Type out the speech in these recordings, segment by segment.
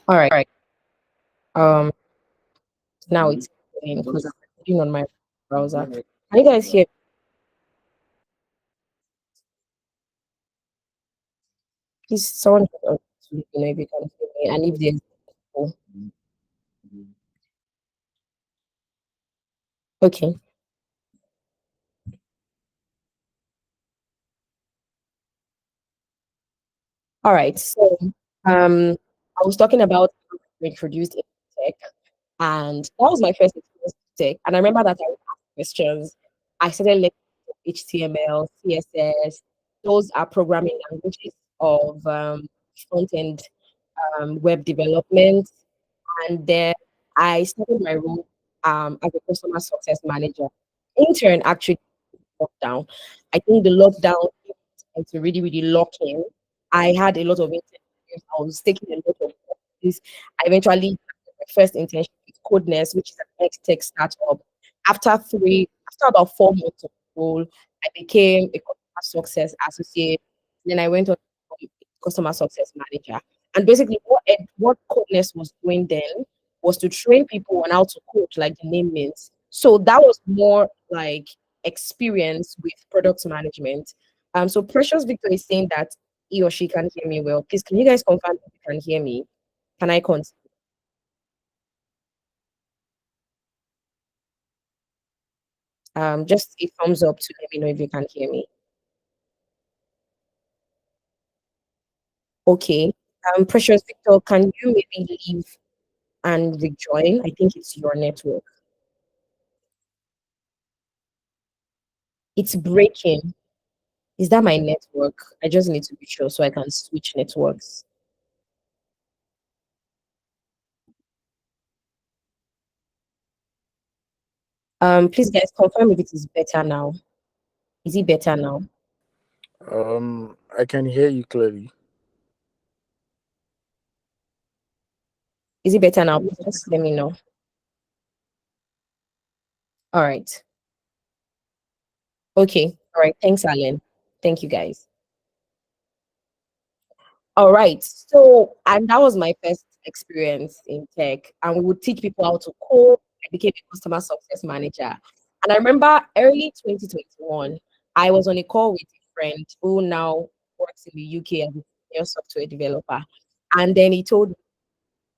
All right. Um, now it's playing because I'm reading on my browser. Can you guys hear? Please, someone let me know if you can hear me, and if there's echo. Okay. All right. So, I was talking about how I introduced in tech, and that was my first experience with tech. And I remember that I would ask questions. I started learning HTML, CSS. Those are programming languages of front end web development. And then I started my role as a customer success manager. Intern actually lockdown. I think the lockdown and to really, really lock in. I had a lot of internships. I was taking a lot of courses. I eventually had my first internship with Codeness, which is an tech startup. After about 4 months of role, I became a customer success associate. Then I went on to become a customer success manager. And basically, what Codeness was doing then was to train people on how to code, like the name means. So that was more like experience with product management. So Precious Victor is saying that he or she can hear me well. Please, can you guys confirm if you can hear me? Can I continue? Just a thumbs up to let me know if you can hear me. Okay. Precious Victor, can you maybe leave and rejoin? I think it's your network. It's breaking. Is that my network? I just need to be sure so I can switch networks. Please guys confirm if it is better now. Is it better now? I can hear you clearly. Is it better now? Please just let me know. All right. Okay. All right. Thanks, Alan. Thank you, guys. All right. So, and that was my first experience in tech. And we would teach people how to code. I became a customer success manager. And I remember early 2021, I was on a call with a friend who now works in the UK as a senior software developer. And then he told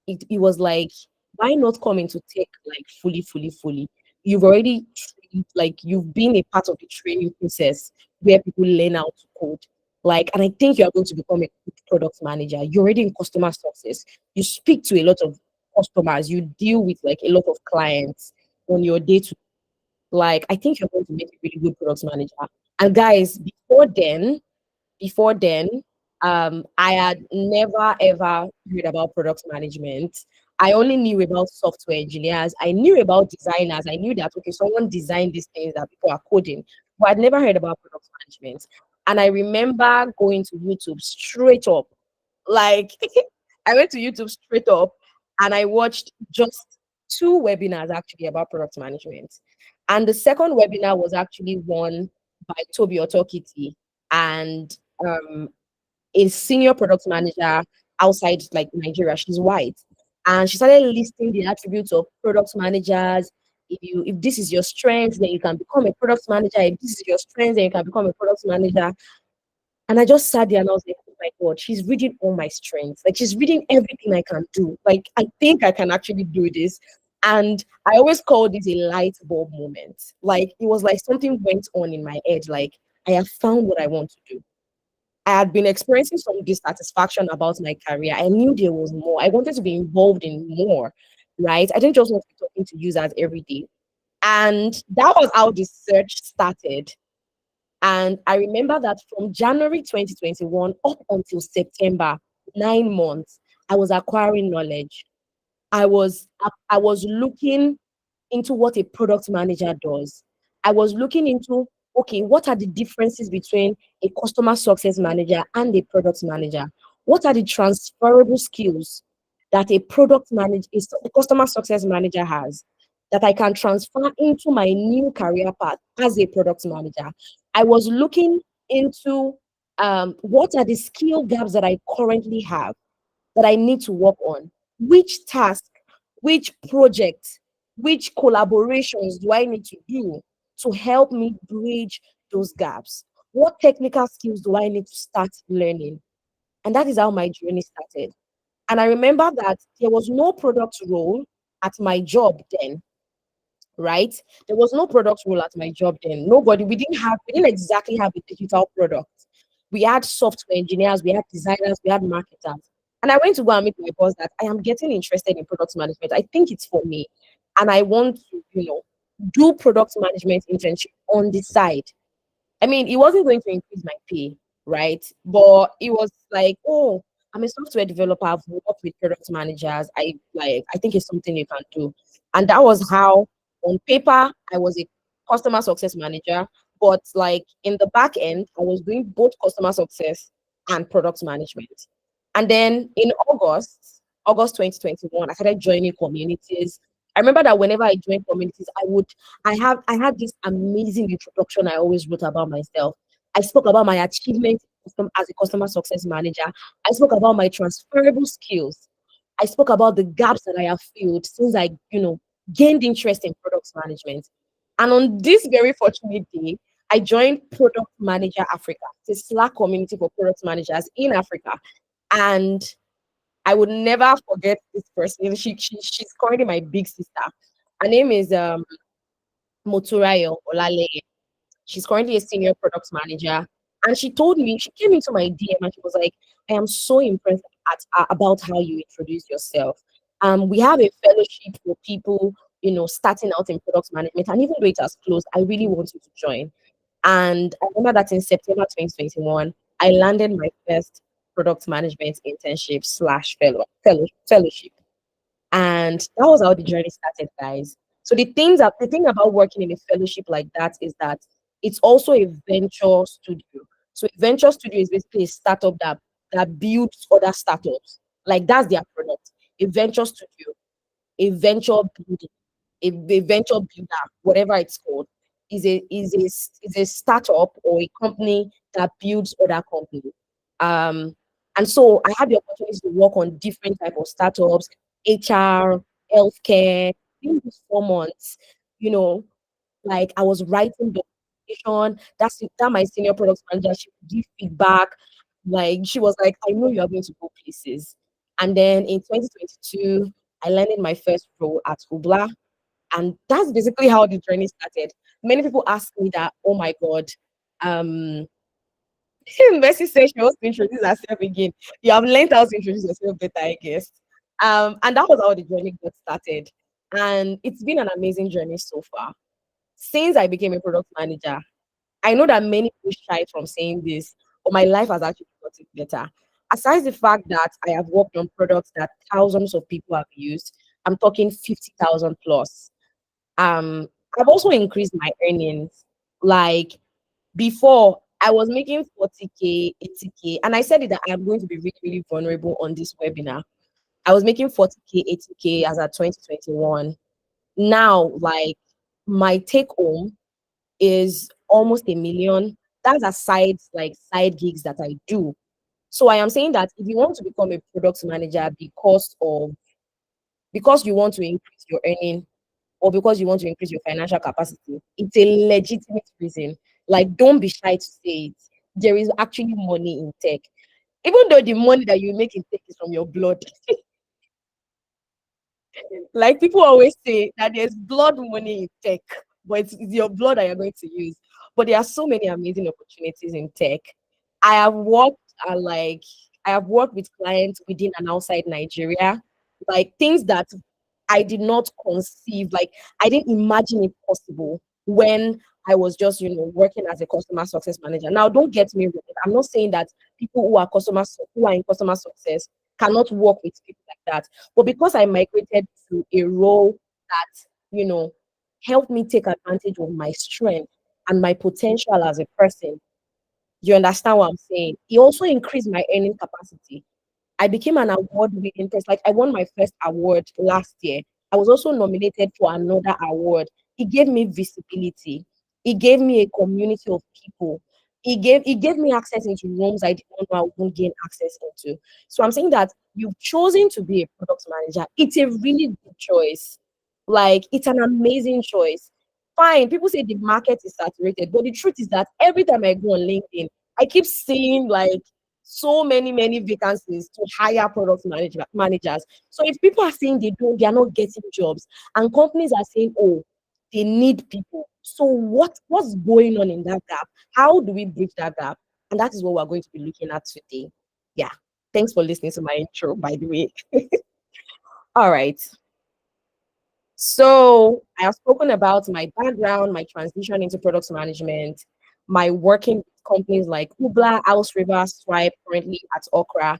it was like, why not come into tech like fully? You've already like you've been a part of the training process where people learn how to code. Like, and I think you are going to become a good product manager. You're already in customer success. You speak to a lot of customers, you deal with like a lot of clients on your day to like I think you're going to make a really good product manager. And guys, before then, I had never ever heard about product management. I only knew about software engineers. I knew about designers. I knew that okay, someone designed these things that people are coding, but I'd never heard about product management. And I remember going to YouTube straight up, like I went to YouTube straight up, and I watched just two webinars actually about product management. And the second webinar was actually one by Toby Otokiti, and um, a senior product manager outside like Nigeria. She's white. And she started listing the attributes of product managers. If this is your strength, then you can become a product manager. If this is your strength, then you can become a product manager. And I just sat there and I was like, oh my God, she's reading all my strengths. Like she's reading everything I can do. Like I think I can actually do this. And I always call this a light bulb moment. Like it was like something went on in my head. Like I have found what I want to do. I had been experiencing some dissatisfaction about my career. I knew there was more. I wanted to be involved in more, right? I didn't just want to be talking to users every day. And that was how the search started. And I remember that from January 2021 up until September, 9 months, I was acquiring knowledge. I was looking into what a product manager does. I was looking into, okay, what are the differences between a customer success manager and a product manager? What are the transferable skills that a customer success manager has that I can transfer into my new career path as a product manager? I was looking into what are the skill gaps that I currently have that I need to work on. which task, which project, which collaborations do I need to do to help me bridge those gaps? What technical skills do I need to start learning? And that is how my journey started. And I remember that there was no product role at my job then, right? There was no product role at my job then. Nobody, we didn't exactly have a digital product. We had software engineers, we had designers, we had marketers. And I went to go and meet my boss that I am getting interested in product management. I think it's for me. And I want to, do product management internship on the side. I mean, it wasn't going to increase my pay, right? But it was like, oh, I'm a software developer. I've worked with product managers. I think it's something you can do. And that was how, on paper, I was a customer success manager. But like in the back end, I was doing both customer success and product management. And then in August 2021, I started joining communities. I remember that whenever I joined communities, I had this amazing introduction I always wrote about myself. I spoke about my achievements as a customer success manager. I spoke about my transferable skills. I spoke about the gaps that I have filled since I, gained interest in product management. And on this very fortunate day, I joined Product Manager Africa, the Slack community for product managers in Africa. And I would never forget this person. She's currently my big sister. Her name is Moturayo Olale. She's currently a senior product manager. And she told me, she came into my DM and she was like, I am so impressed about how you introduce yourself. We have a fellowship for people, starting out in product management. And even though it has closed, I really want you to join. And I remember that in September 2021, I landed my first product management internship slash fellowship. And that was how the journey started, guys. So the thing about working in a fellowship like that is that it's also a venture studio. So a venture studio is basically a startup that builds other startups. Like that's their product. A venture studio, a venture building, a venture builder, whatever it's called, is a startup or a company that builds other companies. Um, and so I had the opportunity to work on different type of startups, HR, healthcare. In these 4 months, you know, like I was writing documentation. That my senior product manager, she would give feedback. Like she was like, I know you are going to go places. And then in 2022, I landed my first role at Ubla. And that's basically how the journey started. Many people ask me that, oh my God, um, Mercy says she wants to introduce herself again. You have learned how to introduce yourself better, I guess. And that was how the journey got started. And it's been an amazing journey so far. Since I became a product manager, I know that many people shy from saying this, but my life has actually gotten better. Aside the fact that I have worked on products that thousands of people have used, I'm talking 50,000 plus. Um, I've also increased my earnings. Like before, I was making 40K, 80K, and I said it that I'm going to be really, really vulnerable on this webinar. I was making 40K, 80K as at 2021. Now, like my take home is almost a million. That's aside like side gigs that I do. So I am saying that if you want to become a product manager because you want to increase your earning or because you want to increase your financial capacity, it's a legitimate reason. Like, don't be shy to say it. There is actually money in tech. Even though the money that you make in tech is from your blood, like people always say that there's blood money in tech, but it's your blood that you're going to use. But there are so many amazing opportunities in tech. I have worked like I have worked with clients within and outside Nigeria, like things that I did not conceive, like I didn't imagine it possible when I was just, working as a customer success manager. Now, don't get me wrong. I'm not saying that people who are in customer success cannot work with people like that. But because I migrated to a role that, helped me take advantage of my strength and my potential as a person, you understand what I'm saying? It also increased my earning capacity. I became an award winning person. Like I won my first award last year. I was also nominated for another award. It gave me visibility. It gave me a community of people. It gave me access into rooms I didn't know I wouldn't gain access into. So I'm saying that you've chosen to be a product manager. It's a really good choice. Like, it's an amazing choice. Fine, people say the market is saturated, but the truth is that every time I go on LinkedIn, I keep seeing like so many vacancies to hire managers. So if people are saying they are not getting jobs, and companies are saying, oh, they need people. So what's going on in that gap? How do we bridge that gap? And that is what we're going to be looking at today. Yeah. Thanks for listening to my intro, by the way. All right. So I have spoken about my background, my transition into product management, my working with companies like Ubla, House River, Stripe, currently at Okra.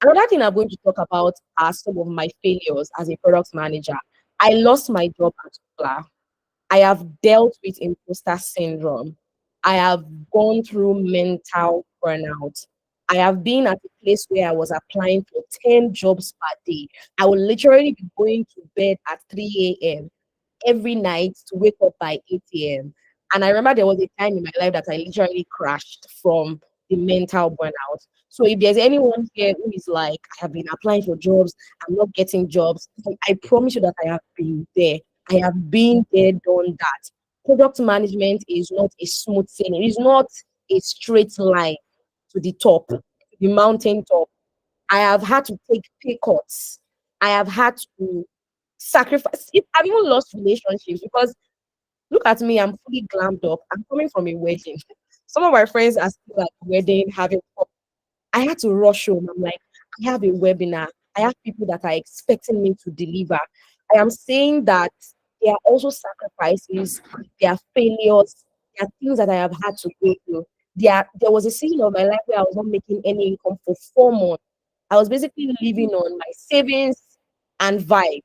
Another thing I'm going to talk about are some of my failures as a product manager. I lost my job at Ubla. I have dealt with imposter syndrome. I have gone through mental burnout. I have been at a place where I was applying for 10 jobs per day. I would literally be going to bed at 3 a.m. every night to wake up by 8 a.m. And I remember there was a time in my life that I literally crashed from the mental burnout. So if there's anyone here who is like, I have been applying for jobs, I'm not getting jobs, I promise you that I have been there. I have been there, done that. Product management is not a smooth thing. It is not a straight line to the top, to the mountain top. I have had to take pay cuts. I have had to sacrifice. I've even lost relationships because look at me, I'm fully glammed up. I'm coming from a wedding. Some of my friends are still at the wedding having fun. I had to rush home. I'm like, I have a webinar. I have people that are expecting me to deliver. I am saying that there are also sacrifices, there are failures, there are things that I have had to go through. There was a season of my life where I was not making any income for 4 months. I was basically living on my savings and vibes.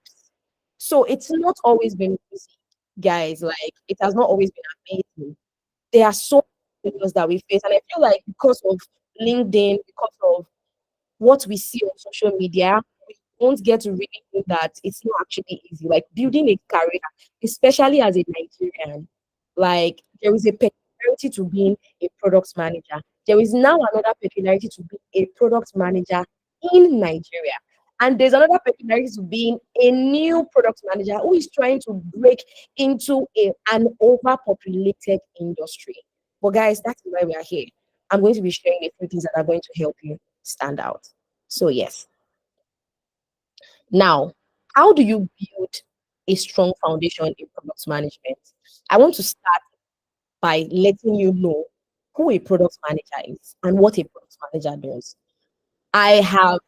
So it's not always been easy, guys. Like, it has not always been amazing. There are so many failures that we face, and I feel like because of LinkedIn, because of what we see on social media, we won't get to really think that it's not actually easy. Like building a career, especially as a Nigerian, like there is a peculiarity to being a product manager. There is now another peculiarity to be a product manager in Nigeria. And there's another peculiarity to being a new product manager who is trying to break into an overpopulated industry. But guys, that's why we are here. I'm going to be sharing a few things that are going to help you stand out. So, yes. Now, how do you build a strong foundation in product management? I want to start by letting you know who a product manager is and what a product manager does. I have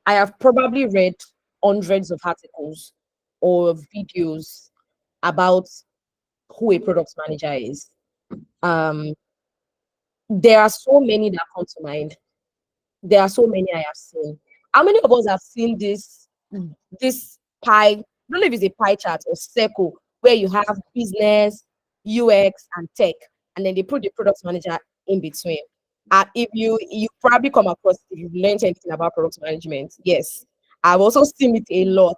I have probably read hundreds of articles or videos about who a product manager is. Um, there are so many that come to mind. There are so many I have seen. How many of us have seen this pie? I don't know if it's a pie chart or circle where you have business, UX, and tech, and then they put the product manager in between. If you probably come across if you've learned anything about product management, yes, I've also seen it a lot.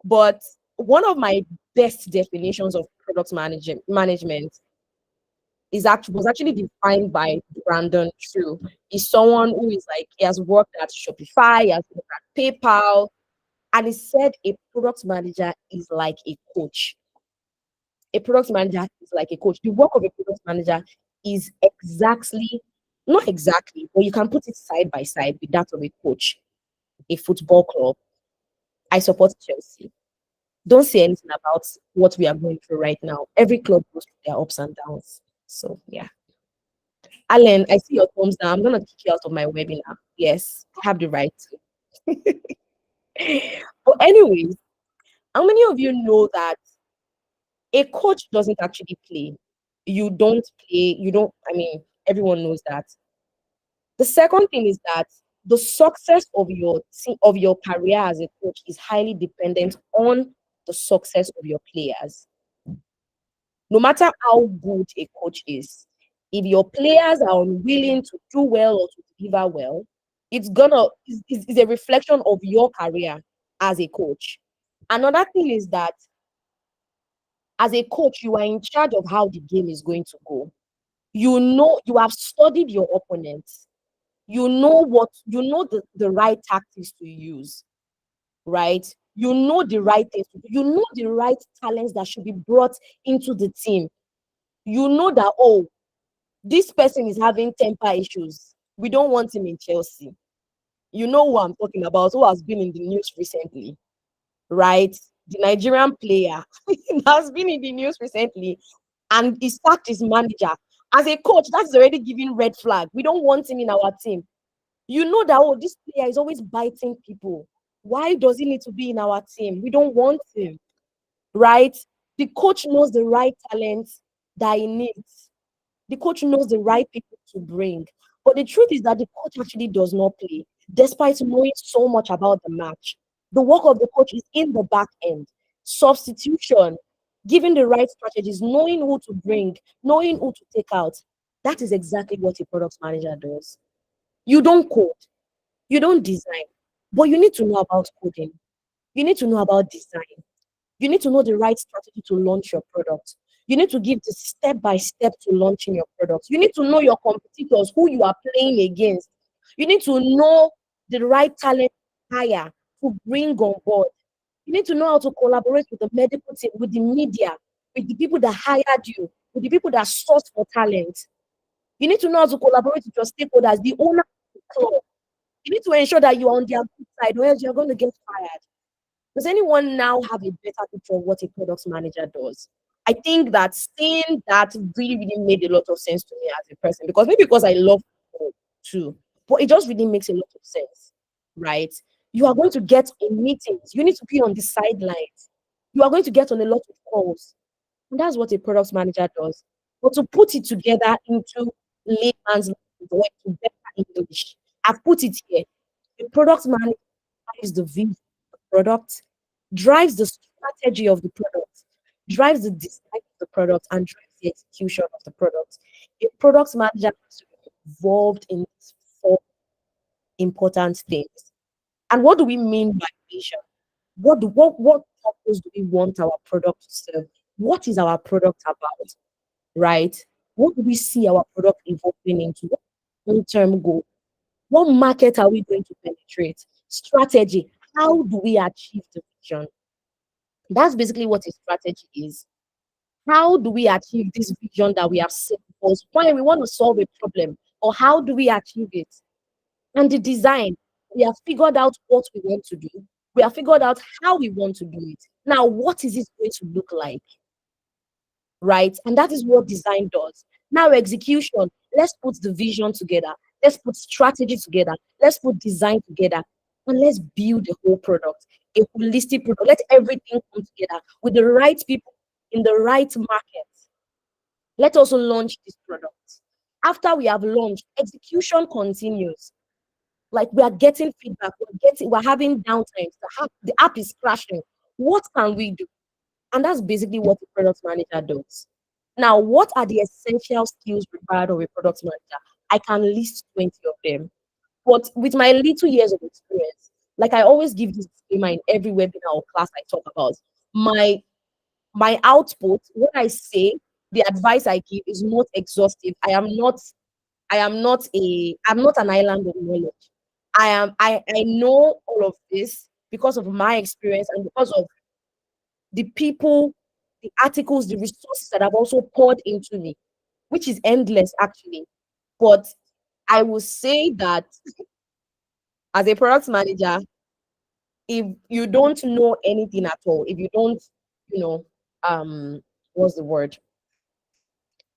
But one of my best definitions of product management was actually defined by Brandon True. He's someone who is like he has worked at Shopify, he has worked at PayPal, and he said a product manager is like a coach. A product manager is like a coach. The work of a product manager is exactly not exactly, but you can put it side by side with that of a coach. A football club. I support Chelsea. Don't say anything about what we are going through right now. Every club goes through their ups and downs. So yeah. Alan, I see your thumbs down. I'm gonna kick you out of my webinar. Yes, I have the right to. But anyways, how many of you know that a coach doesn't actually play? You don't play, you don't, I mean, everyone knows that. The second thing is that the success of your career as a coach is highly dependent on the success of your players. No matter how good a coach is, if your players are unwilling to do well or to deliver well, it's a reflection of your career as a coach. Another thing is that as a coach, you are in charge of how the game is going to go. You know, you have studied your opponents. You know the right tactics to use, right? You know the right things to do. You know the right talents that should be brought into the team. You know that, oh, this person is having temper issues. We don't want him in Chelsea. You know who I'm talking about, who has been in the news recently, right? The Nigerian player that has been in the news recently, and he sacked his manager. As a coach, that's already giving red flag. We don't want him in our team. You know that, oh, this player is always biting people. Why does he need to be in our team? We don't want him, right? The coach knows the right talents that he needs. The coach knows the right people to bring. But the truth is that the coach actually does not play, despite knowing so much about the match. The work of the coach is in the back end. Substitution, giving the right strategies, knowing who to bring, knowing who to take out. That is exactly what a product manager does. You don't code, you don't design, but you need to know about coding. You need to know about design. You need to know the right strategy to launch your product. You need to give the step by step to launching your product. You need to know your competitors, who you are playing against. You need to know the right talent hire to bring on board. You need to know how to collaborate with the medical team, with the media, with the people that hired you, with the people that source for talent. You need to know how to collaborate with your stakeholders, the owner of the club. You need to ensure that you're on their good side, or else you're going to get fired. Does anyone now have a better picture of what a product manager does? I think that saying that really, really made a lot of sense to me as a person, because maybe because I love football too, but it just really makes a lot of sense, right? You are going to get in meetings, you need to be on the sidelines, you are going to get on a lot of calls. And that's what a product manager does. But to put it together into layman's language or into better English, I've put it here. A product manager is the vision of the product, drives the strategy of the product, drives the design of the product, and drives the execution of the product. A product manager has to be involved in these four important things. And what do we mean by vision? What purpose do we want our product to serve? What is our product about? Right? What do we see our product evolving into? What long-term goal? What market are we going to penetrate? Strategy. How do we achieve the vision? That's basically what a strategy is. How do we achieve this vision that we have set before us? Why we want to solve a problem, or how do we achieve it? And the design, we have figured out what we want to do. We have figured out how we want to do it. Now, what is it going to look like? Right? And that is what design does. Now, execution, let's put the vision together. Let's put strategy together. Let's put design together. And let's build a whole product, a holistic product. Let everything come together with the right people in the right market. Let us launch this product. After we have launched, execution continues. Like, we are getting feedback, we're having downtimes. The app is crashing. What can we do? And that's basically what a product manager does. Now, what are the essential skills required of a product manager? I can list 20 of them. But with my little years of experience, like I always give this disclaimer in every webinar or class I talk about, my my output, what I say, the advice I give is not exhaustive. I'm not an island of knowledge. I know all of this because of my experience and because of the people, the articles, the resources that have also poured into me, which is endless actually. But I will say that as a product manager, if you don't know anything at all, if you don't, you know, what's the word?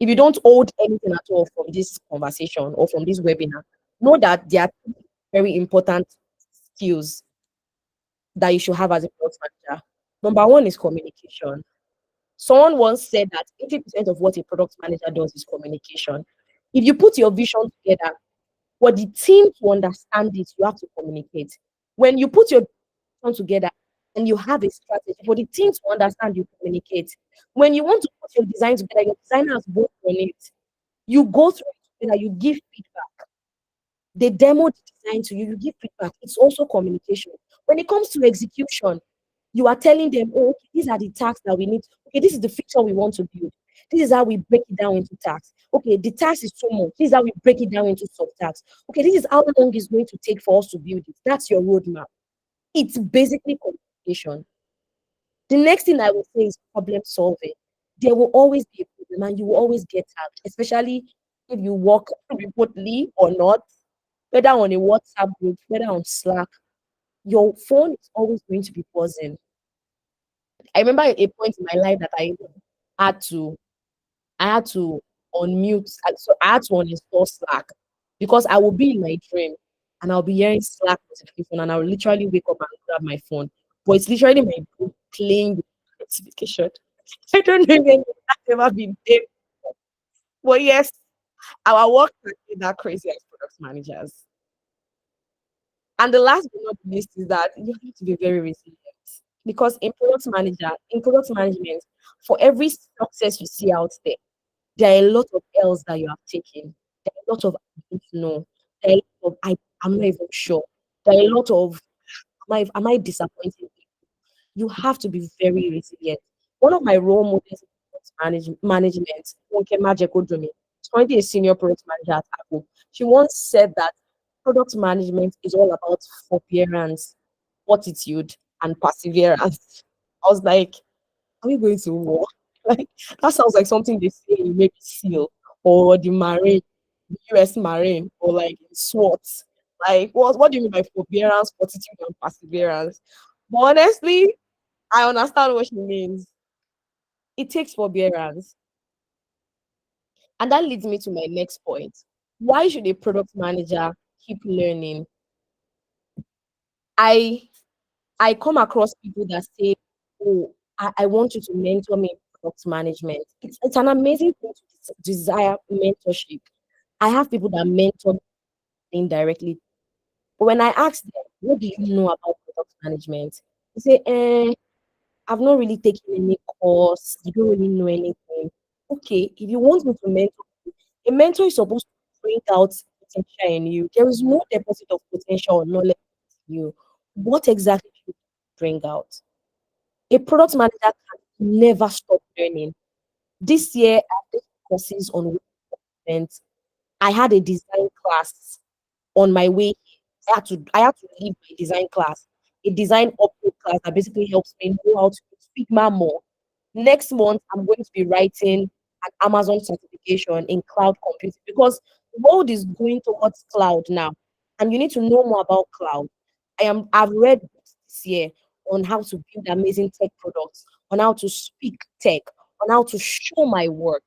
If you don't hold anything at all from this conversation or from this webinar, know that there are two very important skills that you should have as a product manager. Number one is communication. Someone once said that 80% of what a product manager does is communication. If you put your vision together, for the team to understand it, you have to communicate. When you put your vision together and you have a strategy, for the team to understand, you communicate. When you want to put your design together, your designers work on it. You go through it together, you give feedback. They demo the design to you, you give feedback. It's also communication. When it comes to execution, you are telling them, oh, okay, these are the tasks that we need. Okay, this is the feature we want to build. This is how we break it down into tasks. Okay, the task is too much. This is how we break it down into subtasks. Okay, this is how long it's going to take for us to build it. That's your roadmap. It's basically communication. The next thing I will say is problem solving. There will always be a problem and you will always get tagged, especially if you work remotely or not, whether on a WhatsApp group, whether on Slack, your phone is always going to be buzzing. I remember a point in my life that had to I had to unmute, so I had to uninstall Slack because I will be in my dream and I'll be hearing Slack notification and I'll literally wake up and grab my phone. But it's literally my brain playing with notification. I don't know if any that's ever been there. But yes, our work can be that crazy as product managers. And the last but not least is that you have to be very resilient. Because in product management, for every success you see out there are a lot of L's that you have taken. There are a lot of I don't know. There are a lot of I'm not even sure. There are a lot of am I disappointing? You have to be very resilient. One of my role models in management, Funke Majekodrome, is currently a senior product manager at Apple. She once said that product management is all about forbearance, fortitude, and perseverance. I was like, are we going to war? Like that sounds like something they say in maybe SEAL or the Marine, the US Marine, or like in SWAT. Like what do you mean by forbearance, fortitude, and perseverance? But honestly, I understand what she means. It takes forbearance. And that leads me to my next point. Why should a product manager keep learning? I I come across people that say, "Oh, I want you to mentor me in product management." It's an amazing thing to desire mentorship. I have people that mentor me indirectly. But when I ask them, what do you know about product management? They say, I've not really taken any course. I don't really know anything. Okay, if you want me to mentor you, a mentor is supposed to bring out potential in you. There is no deposit of potential or knowledge in you. What exactly do you bring out? A product manager can never stop learning. This year, I've taken courses on events. I had a design class on my way. I had to leave my design class, a design upload class that basically helps me know how to use Figma more. Next month, I'm going to be writing an Amazon certification in cloud computing because the world is going towards cloud now, and you need to know more about cloud. I've read books this year on how to build amazing tech products, on how to speak tech, on how to show my work.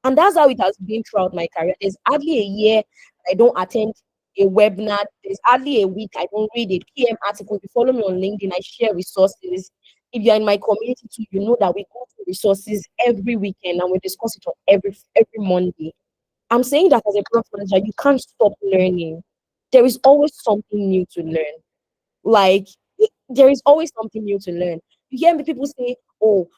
And that's how it has been throughout my career. There's hardly a year I don't attend a webinar. There's hardly a week I don't read a PM article. If you follow me on LinkedIn, I share resources. If you're in my community too, you know that we go through resources every weekend and we discuss it on every Monday. I'm saying that as a product manager, you can't stop learning. There is always something new to learn. Like there is always something new to learn. You hear me people say, "Oh,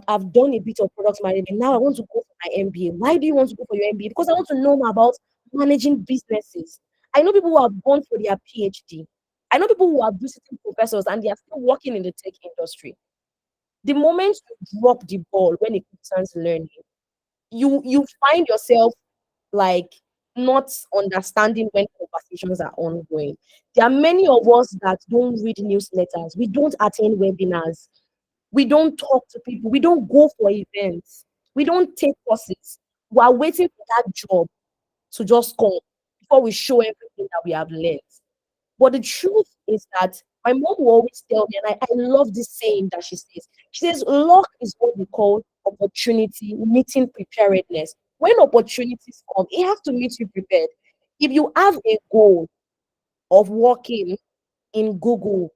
I've done a bit of product management. Now I want to go for my MBA." Why do you want to go for your MBA? Because I want to know more about managing businesses. I know people who have gone for their PhD. I know people who are visiting professors and they are still working in the tech industry. The moment you drop the ball when it concerns learning, you find yourself like not understanding when conversations are ongoing. There are many of us that don't read newsletters, we don't attend webinars, we don't talk to people, we don't go for events, we don't take courses. We are waiting for that job to just come before we show everything that we have learned. But the truth is that my mom will always tell me, and I love this saying that she says. She says, luck is what we call opportunity meeting preparedness. When opportunities come, it has to meet you prepared. If you have a goal of working in Google,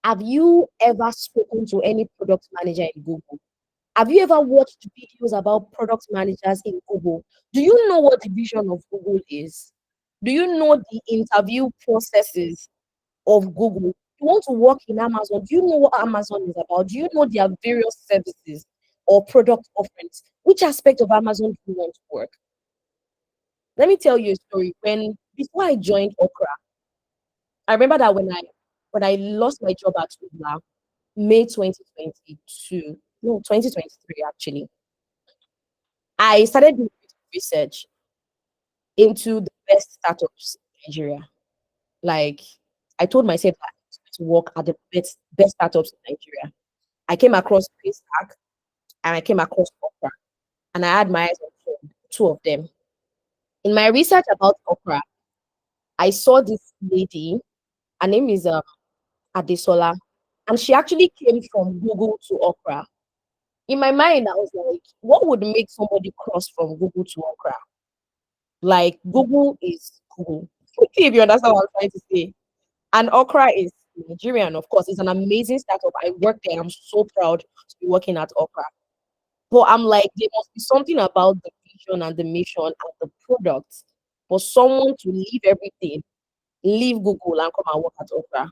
have you ever spoken to any product manager in Google? Have you ever watched videos about product managers in Google? Do you know what the vision of Google is? Do you know the interview processes of Google? You want to work in Amazon. Do you know what Amazon is about? Do you know their various services or product offerings? Which aspect of Amazon do you want to work? Let me tell you a story. When before I joined Okra, I remember that when I lost my job at Uber, May 2022, no, 2023 actually. I started doing research into the best startups in Nigeria. Like I told myself that I was going to work at the best startups in Nigeria. I came across Paystack and I came across Okra, and I had my eyes on two of them. In my research about Okra, I saw this lady. Her name is Adesola, and she actually came from Google to Okra. In my mind, I was like, what would make somebody cross from Google to Okra? Like Google is Google. If you understand what I'm trying to say. And Okra is Nigerian, of course. It's an amazing startup. I work there. I'm so proud to be working at Okra. But I'm like, there must be something about the vision and the mission and the product for someone to leave everything, leave Google and come and work at Okra.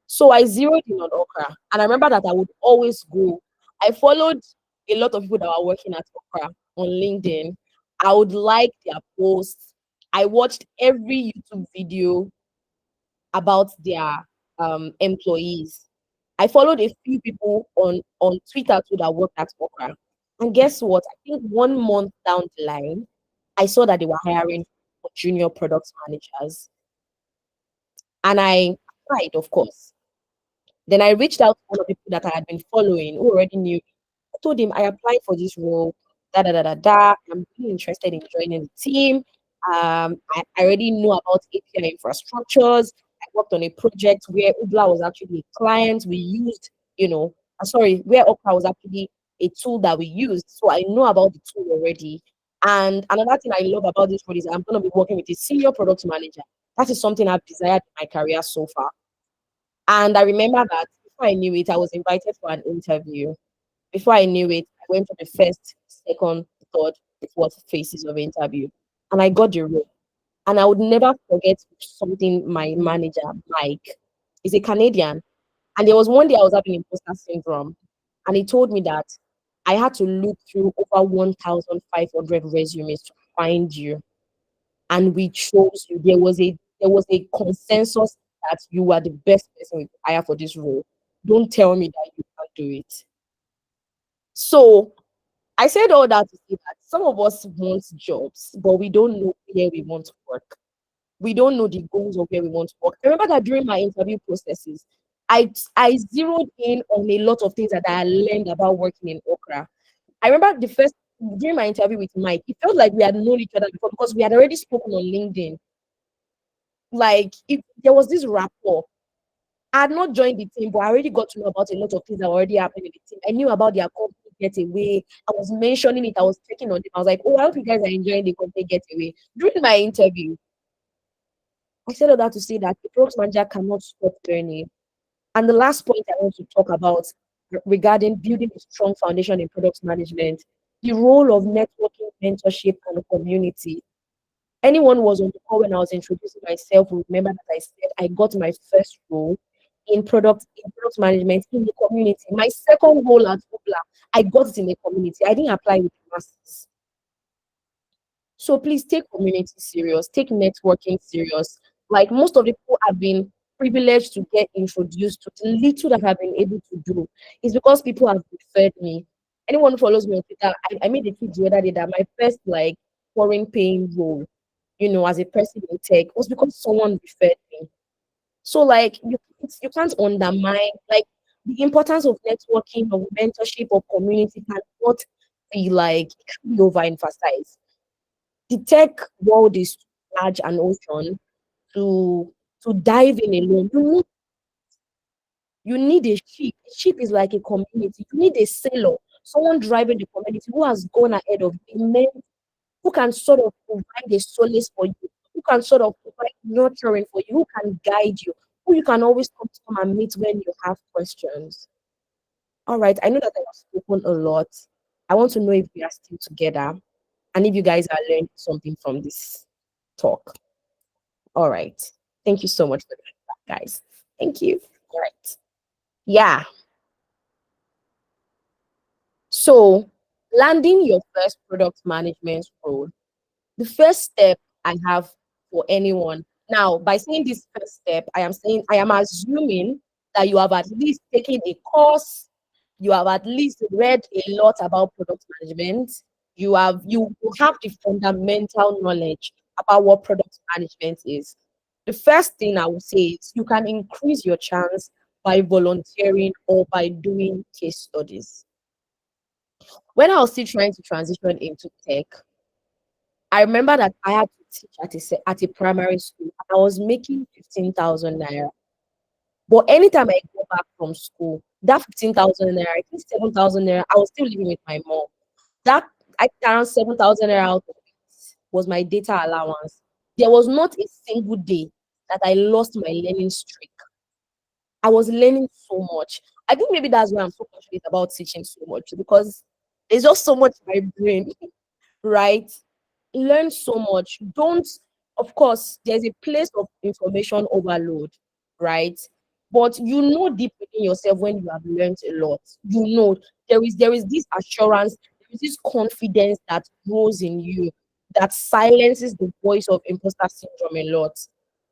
So I zeroed in on Okra. And I remember that I would always go. I followed a lot of people that were working at Okra on LinkedIn. I would like their posts. I watched every YouTube video about their employees. I followed a few people on Twitter too that worked at Okra. And guess what? I think 1 month down the line, I saw that they were hiring for junior product managers. And I applied, of course. Then I reached out to one of the people that I had been following who already knew. I told him I applied for this role. Da da da da da. I'm really interested in joining the team. I already know about API infrastructures. I worked on a project where Ubla was actually a client. We used, where Okra was actually a tool that we used. So I know about the tool already. And another thing I love about this role is I'm going to be working with a senior product manager. That is something I've desired in my career so far. And I remember that before I knew it, I was invited for an interview. Before I knew it, I went for the first, second, third, fourth phases of interview. And I got the role. And I would never forget something my manager, Mike, is a Canadian. And there was one day I was having imposter syndrome. And he told me that I had to look through over 1,500 resumes to find you. And we chose you. There was a consensus that you are the best person we could hire for this role. Don't tell me that you can't do it. So I said all that to say that some of us want jobs, but we don't know where we want to work. We don't know the goals of where we want to work. I remember that during my interview processes, I zeroed in on a lot of things that I learned about working in Okra. I remember the first during my interview with Mike, it felt like we had known each other before because we had already spoken on LinkedIn. Like if there was this rapport. I had not joined the team, but I already got to know about a lot of things that were already happening in the team. I knew about their company getaway. I was mentioning it. I was checking on them. I was like, oh, I hope you guys are enjoying the company getaway. During my interview, I said all that to say that the product manager cannot stop learning. And the last point I want to talk about regarding building a strong foundation in product management, the role of networking, mentorship, and community. Anyone who was on the call when I was introducing myself will remember that I said I got my first role in product management in the community. My second role at Ubla, I got it in the community. I didn't apply with the masses. So please take community serious, take networking serious. Like most of the people have been privileged to get introduced to the little that I've been able to do is because people have referred me. Anyone who follows me on Twitter, I made a tweet the other day that my first like foreign paying role, as a person in tech was because someone referred me. So like you can't undermine like the importance of networking or mentorship or community cannot be like it can be overemphasized. The tech world is too large an ocean to dive in alone. You need a ship. A ship is like a community. You need a sailor, someone driving the community who has gone ahead of you, who can sort of provide a solace for you, who can sort of provide nurturing for you, who can guide you, who you can always come and meet when you have questions. All right, I know that I have spoken a lot. I want to know if we are still together and if you guys are learning something from this talk. All right. Thank you so much for that, guys. Thank you. All right. Yeah. So, landing your first product management role, the first step I have for anyone. Now, by saying this first step, I am assuming that you have at least taken a course, you have at least read a lot about product management, You have the fundamental knowledge about what product management is. The first thing I would say is you can increase your chance by volunteering or by doing case studies. When I was still trying to transition into tech, I remember that I had to teach at a primary school and I was making 15,000 naira. But anytime I go back from school, that 15,000 naira, I think 7,000 naira, I was still living with my mom. That I think around 7,000 naira out of it was my data allowance. There was not a single day that I lost my learning streak. I was learning so much. I think maybe that's why I'm so passionate about teaching so much because there's just so much in my brain, right? Learn so much. Don't, of course, there's a place of information overload, right? But you know deep within yourself when you have learned a lot. You know there is this assurance, there is this confidence that grows in you that silences the voice of imposter syndrome a lot.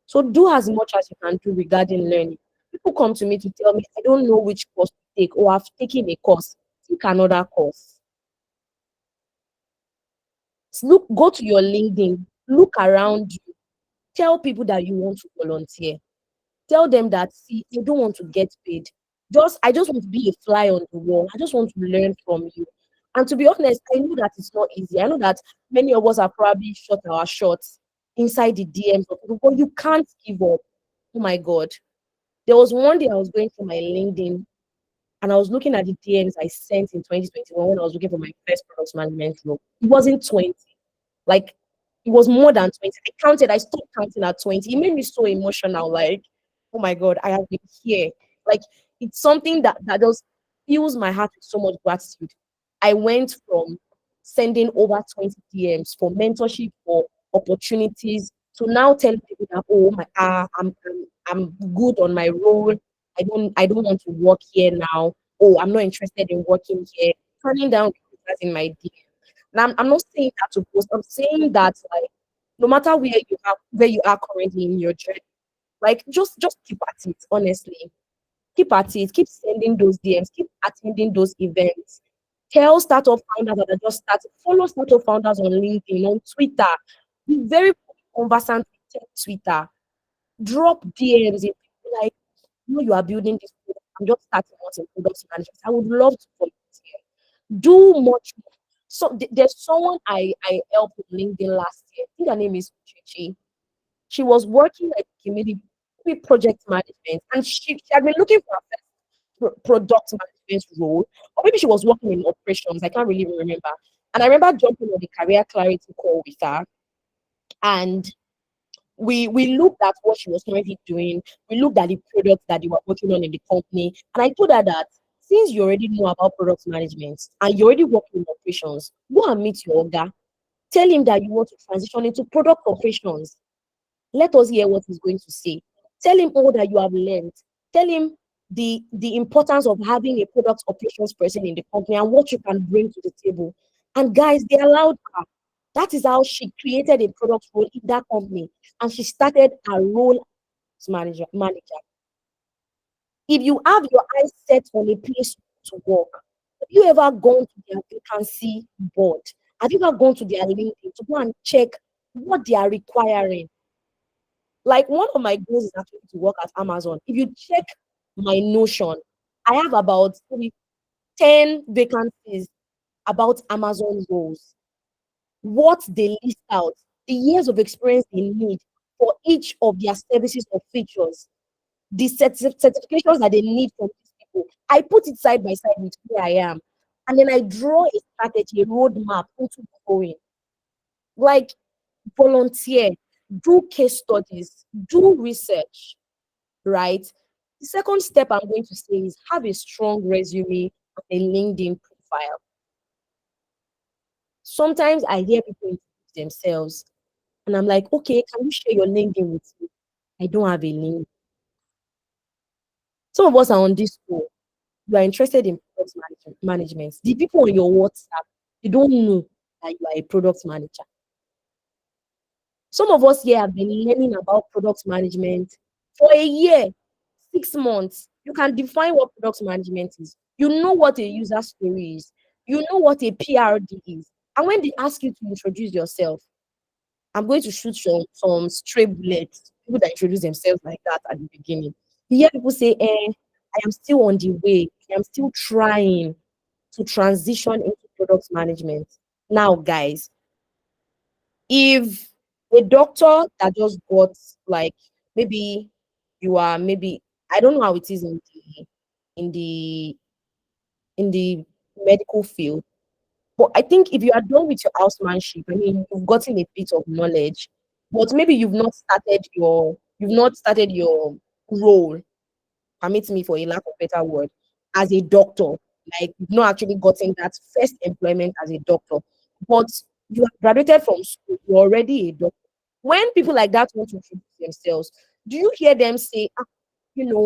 So do as much as you can do regarding learning. People come to me to tell me I don't know which course to take or I've taken a course. Take another course. Look, go to your LinkedIn, look around you, tell people that you want to volunteer. Tell them that see, I don't want to get paid. I just want to be a fly on the wall. I just want to learn from you. And to be honest, I know that it's not easy. I know that many of us are probably shot our shots inside the DMs of people, but you can't give up. Oh my God. There was one day I was going through my LinkedIn and I was looking at the DMs I sent in 2021 when I was looking for my first product management role. It wasn't 20. Like it was more than 20. I stopped counting at 20. It made me so emotional. Like, oh my God, I have been here. Like it's something that just fills my heart with so much gratitude. I went from sending over 20 DMs for mentorship, for opportunities, to now telling people that oh my I'm good on my role. I don't want to work here now. Oh, I'm not interested in working here. Turning down recruiters in my DM. Now, I'm not saying that to boast. I'm saying that like no matter where you are currently in your journey, like just keep at it. Honestly, keep at it. Keep sending those DMs. Keep attending those events. Tell startup founders that are just starting. Follow startup founders on LinkedIn, on Twitter. Be very conversant with Twitter. Drop DMs if people like you are building this product. I'm just starting out in product management. I would love to volunteer. Do much more. So there's someone I helped with LinkedIn last year. I think her name is Chichi. She was working like community project management, and she had been looking for a first product management role, or maybe she was working in operations. I can't really remember. And I remember jumping on the career clarity call with her, and we looked at what she was currently doing. We looked at the products that they were working on in the company, and I told her that since you already know about product management and you're already working in operations, go and meet your guy. Tell him that you want to transition into product operations. Let us hear what he's going to say. Tell him all that you have learned. Tell him the importance of having a product operations person in the company and what you can bring to the table. And guys, they allowed her. That is how she created a product role in that company. And she started a role as manager. If you have your eyes set on a place to work, have you ever gone to their vacancy board? Have you ever gone to their LinkedIn to go and check what they are requiring? Like one of my goals is actually to work at Amazon. If you check my Notion, I have about maybe 10 vacancies about Amazon roles. What they list out, the years of experience they need for each of their services or features, the certifications that they need from these people. I put it side by side with where I am. And then I draw a strategy, a roadmap into going. Like volunteer, do case studies, do research, right? The second step I'm going to say is have a strong resume and a LinkedIn profile. Sometimes I hear people introduce themselves and I'm like, okay, can you share your LinkedIn with me? I don't have a link. Some of us are on this call. You are interested in product management. The people on your WhatsApp, they don't know that you are a product manager. Some of us here have been learning about product management for a year, 6 months. You can define what product management is. You know what a user story is. You know what a PRD is. And when they ask you to introduce yourself, I'm going to shoot some stray bullets, people that introduce themselves like that at the beginning. You hear people say, I am still on the way. I am still trying to transition into product management. Now, guys, if a doctor that just got like maybe you are maybe I don't know how it is in the in the medical field, but I think if you are done with your housemanship, I mean you've gotten a bit of knowledge, but maybe you've not started your role, permit me for a lack of better word, as a doctor. Like you've not actually gotten that first employment as a doctor, but you have graduated from school, you're already a doctor. When people like that want to introduce themselves, do you hear them say,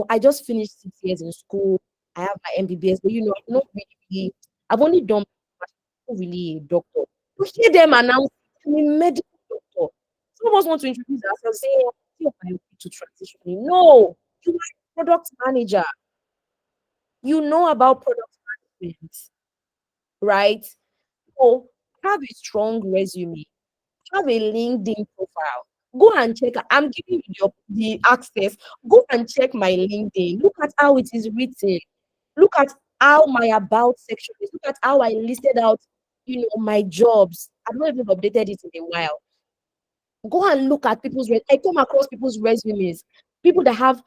I just finished 6 years in school, I have my MBBS, but I'm not really, I've only done, I'm not really a doctor. You hear them announce, I'm a medical doctor. Some of us want to introduce ourselves, say, "Hey, I'm here to transition." No, you are a product manager. You know about product management, right? So have a strong resume, have a LinkedIn profile. Go and check. I'm giving you the access. Go and check my LinkedIn. Look at how it is written. Look at how my about section is. Look at how I listed out, my jobs. I've not even updated it in a while. Go and look at I come across people's resumes, people that have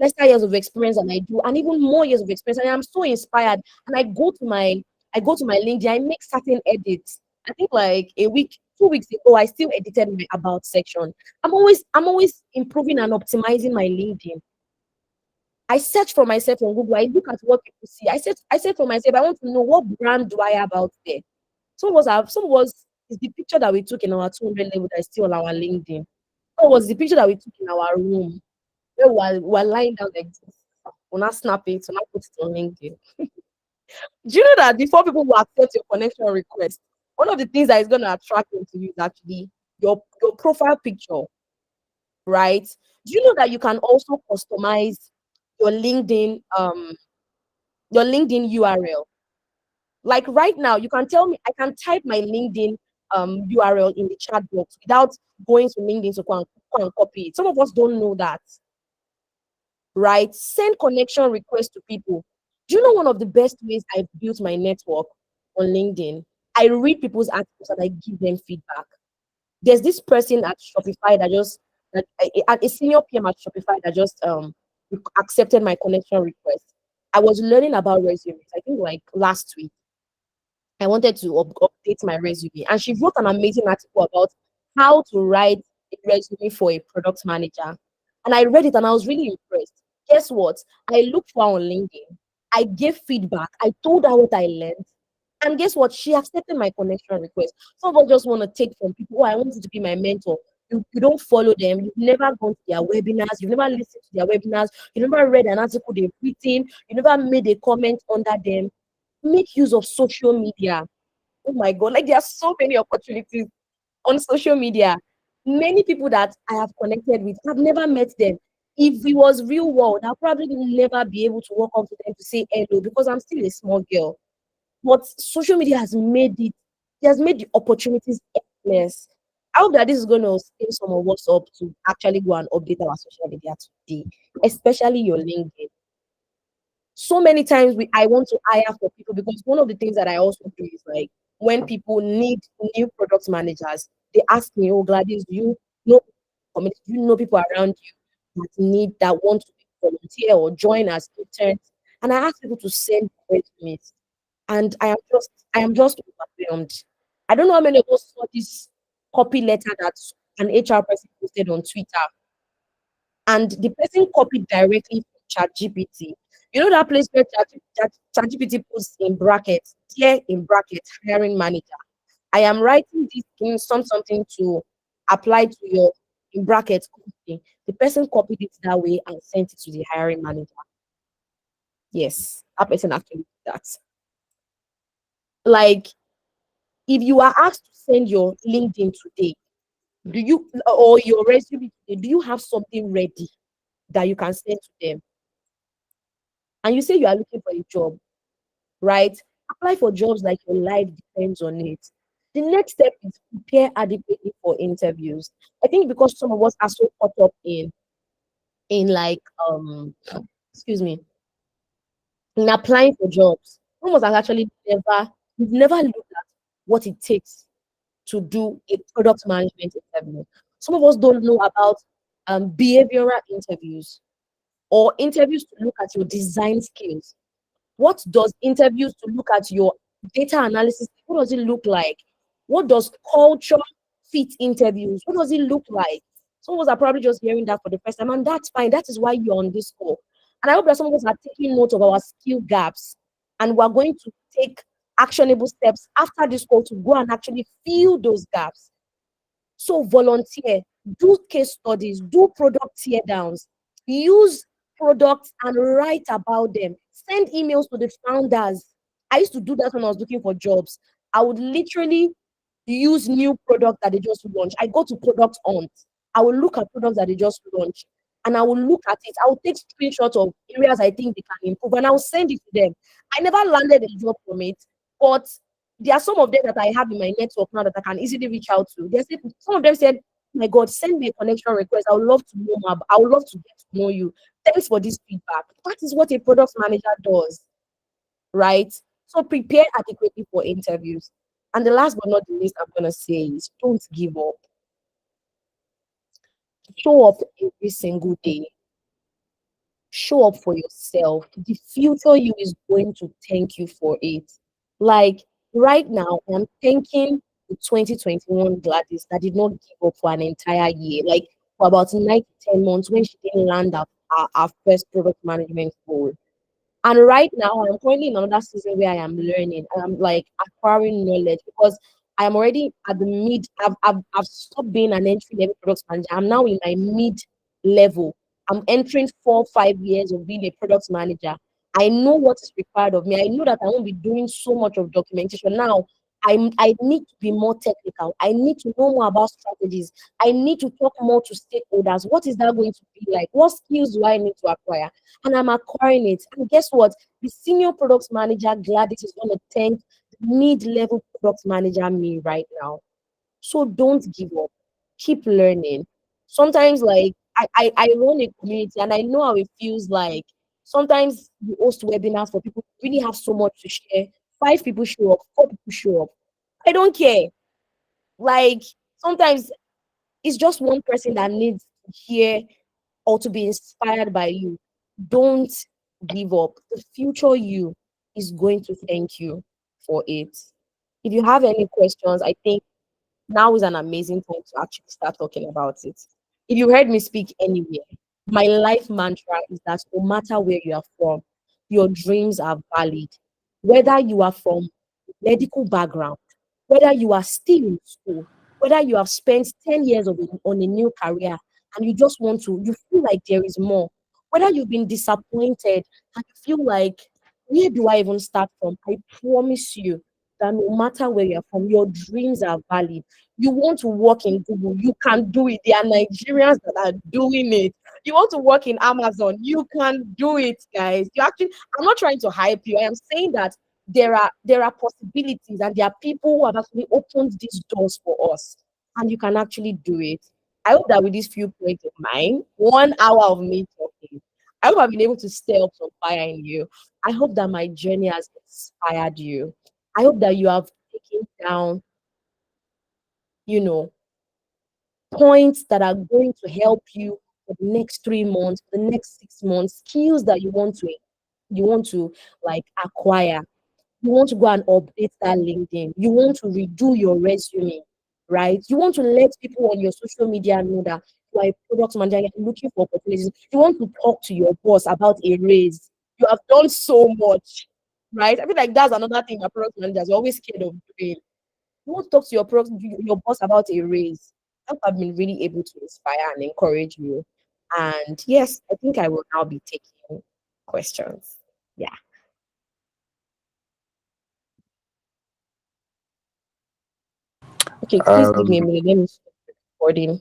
lesser years of experience than I do, and even more years of experience. And I'm so inspired. And I go to my LinkedIn, I make certain edits. I think like a week, 2 weeks ago, I still edited my about section. I'm always improving and optimizing my LinkedIn. I search for myself on Google. I look at what people see. I said for myself, I want to know what brand do I have out there. Some was is the picture that we took in our 200 level that is still on our LinkedIn. Some was the picture that we took in our room where we're lying down like this. We'll not snap it, we'll not put it on LinkedIn. Do you know that before people will accept your connection request, one of the things that is going to attract them to you is actually your profile picture, right? Do you know that you can also customize your LinkedIn your LinkedIn URL? Like right now, you can tell me, I can type my LinkedIn URL in the chat box without going to LinkedIn to go and copy it. Some of us don't know that, right? Send connection requests to people. Do you know one of the best ways I've built my network on LinkedIn? I read people's articles and I give them feedback. There's this person at Shopify a senior PM at Shopify that just accepted my connection request. I was learning about resumes, I think like last week. I wanted to update my resume. And she wrote an amazing article about how to write a resume for a product manager. And I read it and I was really impressed. Guess what? I looked for her on LinkedIn. I gave feedback. I told her what I learned. And guess what? She accepted my connection request. Some of us just want to take from people. Oh, I want you to be my mentor. You don't follow them. You've never gone to their webinars. You've never listened to their webinars. You never read an article they've written. You never made a comment under them. Make use of social media. Oh my God, like there are so many opportunities on social media. Many people that I have connected with, I've never met them. If it was real world, I'll probably never be able to walk up to them to say hello because I'm still a small girl. But social media has made the opportunities endless. I hope that this is going to save some of us up to actually go and update our social media today, especially your LinkedIn. So many times I want to hire for people because one of the things that I also do is like when people need new product managers, they ask me, "Oh, Gladys, do you know do you know people around you that want to volunteer or join as interns?" And I ask people to send resumes, and I am just overwhelmed. I don't know how many of us saw this copy letter that an HR person posted on Twitter, and the person copied directly from ChatGPT. You know that place where ChatGPT puts in brackets, here in brackets, hiring manager. I am writing this in something to apply to your in brackets company. The person copied it that way and sent it to the hiring manager. Yes, that person actually did that. Like, if you are asked to send your LinkedIn today, do you or your resume today, do you have something ready that you can send to them? And you say you are looking for a job, right? Apply for jobs like your life depends on it. The next step is prepare adequately for interviews. I think because some of us are so caught up in like excuse me, in applying for jobs, some of us have actually never looked at what it takes to do a product management interview. Some of us don't know about behavioral interviews or interviews to look at your design skills. What does interviews to look at your data analysis? What does it look like? What does culture fit interviews? What does it look like? Some of us are probably just hearing that for the first time, and that's fine. That is why you're on this call. And I hope that some of us are taking note of our skill gaps, and we're going to take actionable steps after this call to go and actually fill those gaps. So volunteer, do case studies, do product tear downs, use products and write about them. Send emails to the founders. I used to do that when I was looking for jobs. I would literally use new product that they just launched. I go to product hunt. I will look at products that they just launched and I will look at it. I will take screenshots of areas I think they can improve and I will send it to them. I never landed a job from it, but there are some of them that I have in my network now that I can easily reach out to. Some of them said, "Oh my God, send me a connection request. I would love to know more. I would love to get to know you. Thanks for this feedback." That is what a product manager does, right? So prepare adequately for interviews. And the last but not the least, I'm gonna say is don't give up. Show up every single day. Show up for yourself. The future you is going to thank you for it. Like right now, I'm thanking the 2021 Gladys that did not give up for an entire year, like for about 9 to 10 months when she didn't land our first product management goal. And right now, I'm currently in another season where I am learning. I'm like acquiring knowledge because I am already at the mid. I've stopped being an entry level product manager. I'm now in my mid level. I'm entering 4 5 years of being a product manager. I know what is required of me. I know that I won't be doing so much of documentation now. I need to be more technical. I need to know more about strategies. I need to talk more to stakeholders. What is that going to be like? What skills do I need to acquire? And I'm acquiring it. And guess what? The senior product manager, Gladys, is going to thank the mid-level product manager, me, right now. So don't give up. Keep learning. Sometimes, like, I run a community and I know how it feels like. Sometimes you host webinars for people who really have so much to share. 5 people show up, 4 people show up. I don't care. Like, sometimes it's just one person that needs to hear or to be inspired by you. Don't give up. The future you is going to thank you for it. If you have any questions, I think now is an amazing time to actually start talking about it. If you heard me speak anywhere, my life mantra is that no matter where you are from, your dreams are valid. Whether you are from medical background, whether you are still in school, whether you have spent 10 years on a new career and you just want to, you feel like there is more, whether you've been disappointed and you feel like, where do I even start from? I promise you that no matter where you're from, your dreams are valid. You want to work in Google, you can do it. There are Nigerians that are doing it. You want to work in Amazon, you can do it, guys. You actually, I'm not trying to hype you. I am saying that there are possibilities and there are people who have actually opened these doors for us, and you can actually do it. I hope that with these few points of mine, 1 hour of me talking, I hope I've been able to stir up some fire in you. I hope that my journey has inspired you. I hope that you have taken down, you know, points that are going to help you for the next 3 months, for the next 6 months, skills that you want to like acquire. You want to go and update that LinkedIn. You want to redo your resume, right? You want to let people on your social media know that you are a product manager, you're looking for opportunities. You want to talk to your boss about a raise. You have done so much, right? I feel like that's another thing that product managers are always scared of doing. You want to talk to your boss about a raise. I've been really able to inspire and encourage you. And yes, I think I will now be taking questions. Yeah. Okay, please give me a Um, minute. Let me stop recording.